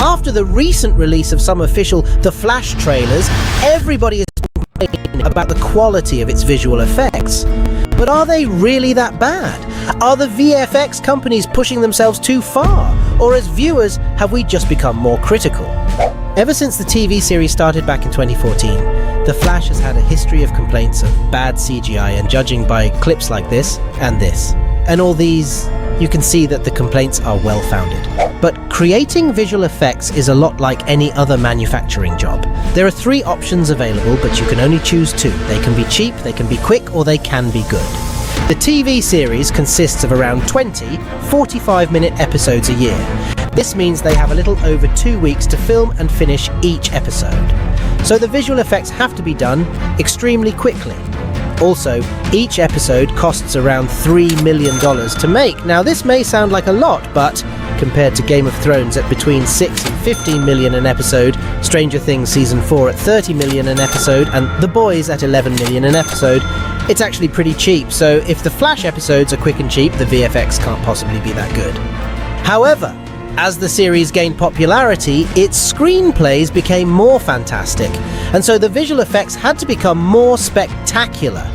After the recent release of some official The Flash trailers, everybody is complaining about the quality of its visual effects. But are they really that bad? Are the VFX companies pushing themselves too far? Or as viewers, have we just become more critical? Ever since the TV series started back in 2014, The Flash has had a history of complaints of bad CGI, and judging by clips like this and this, and all these, you can see that the complaints are well-founded. But creating visual effects is a lot like any other manufacturing job. There are 3 options available, but you can only choose 2. They can be cheap, they can be quick, or they can be good. The TV series consists of around 20 45-minute episodes a year. This means they have a little over 2 weeks to film and finish each episode. So the visual effects have to be done extremely quickly. Also, each episode costs around $3 million to make. Now this may sound like a lot, but compared to Game of Thrones at between 6 and 15 million an episode, Stranger Things Season 4 at 30 million an episode, and The Boys at 11 million an episode, it's actually pretty cheap. So if the Flash episodes are quick and cheap, the VFX can't possibly be that good. However, as the series gained popularity, its screenplays became more fantastic, and so the visual effects had to become more spectacular.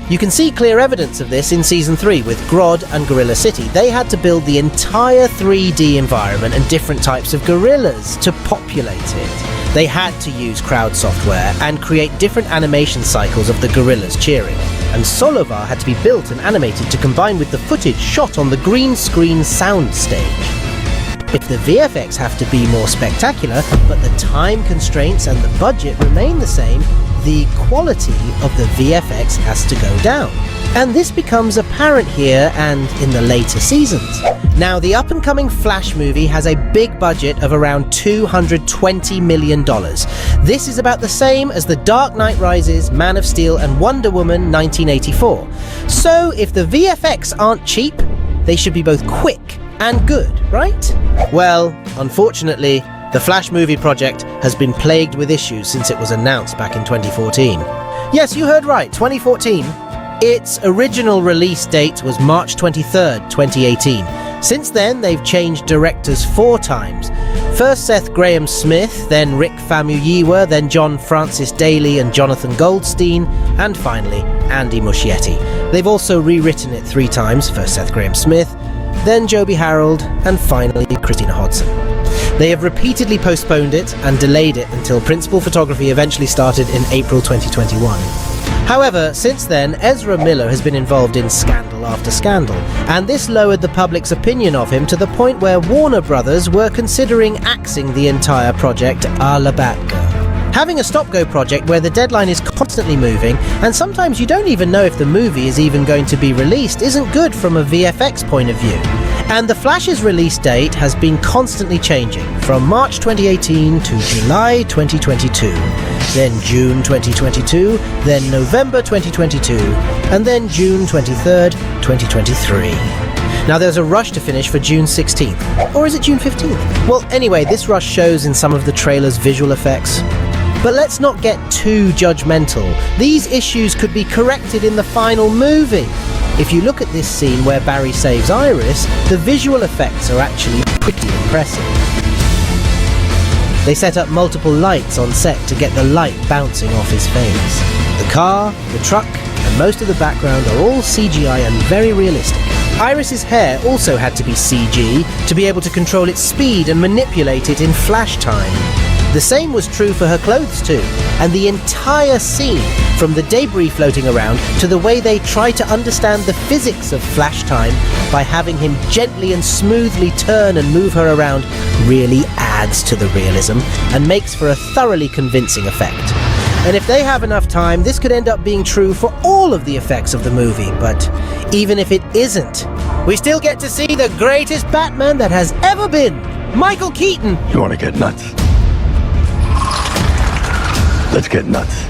You can see clear evidence of this in Season 3 with Grodd and Gorilla City. They had to build the entire 3D environment and different types of gorillas to populate it. They had to use crowd software and create different animation cycles of the gorillas cheering. And Solovar had to be built and animated to combine with the footage shot on the green screen soundstage. If the VFX have to be more spectacular, but the time constraints and the budget remain the same, the quality of the VFX has to go down. And this becomes apparent here and in the later seasons. Now, the up-and-coming Flash movie has a big budget of around $220 million. This is about the same as The Dark Knight Rises, Man of Steel, and Wonder Woman 1984. So, if the VFX aren't cheap, they should be both quick and good, right? Well, unfortunately, the Flash movie project has been plagued with issues since it was announced back in 2014. Yes, you heard right, 2014. Its original release date was March 23rd, 2018. Since then, they've changed directors 4 times. First Seth Graham Smith, then Rick Famuyiwa, then John Francis Daly and Jonathan Goldstein, and finally, Andy Muschietti. They've also rewritten it 3 times, first Seth Graham Smith, then Joby Harold, and finally Christina Hodson. They have repeatedly postponed it and delayed it until principal photography eventually started in April 2021. However, since then, Ezra Miller has been involved in scandal after scandal, and this lowered the public's opinion of him to the point where Warner Brothers were considering axing the entire project a la Batgirl. Having a stop-go project where the deadline is constantly moving, and sometimes you don't even know if the movie is even going to be released, isn't good from a VFX point of view. And The Flash's release date has been constantly changing, from March 2018 to July 2022, then June 2022, then November 2022, and then June 23rd, 2023. Now there's a rush to finish for June 16th, or is it June 15th? Well, anyway, this rush shows in some of the trailer's visual effects. But let's not get too judgmental. These issues could be corrected in the final movie. If you look at this scene where Barry saves Iris, the visual effects are actually pretty impressive. They set up multiple lights on set to get the light bouncing off his face. The car, the truck, and most of the background are all CGI and very realistic. Iris's hair also had to be CG to be able to control its speed and manipulate it in flash time. The same was true for her clothes too, and the entire scene, from the debris floating around to the way they try to understand the physics of flash time by having him gently and smoothly turn and move her around, really adds to the realism and makes for a thoroughly convincing effect. And if they have enough time, this could end up being true for all of the effects of the movie, but even if it isn't, we still get to see the greatest Batman that has ever been, Michael Keaton. You want to get nuts? Let's get nuts.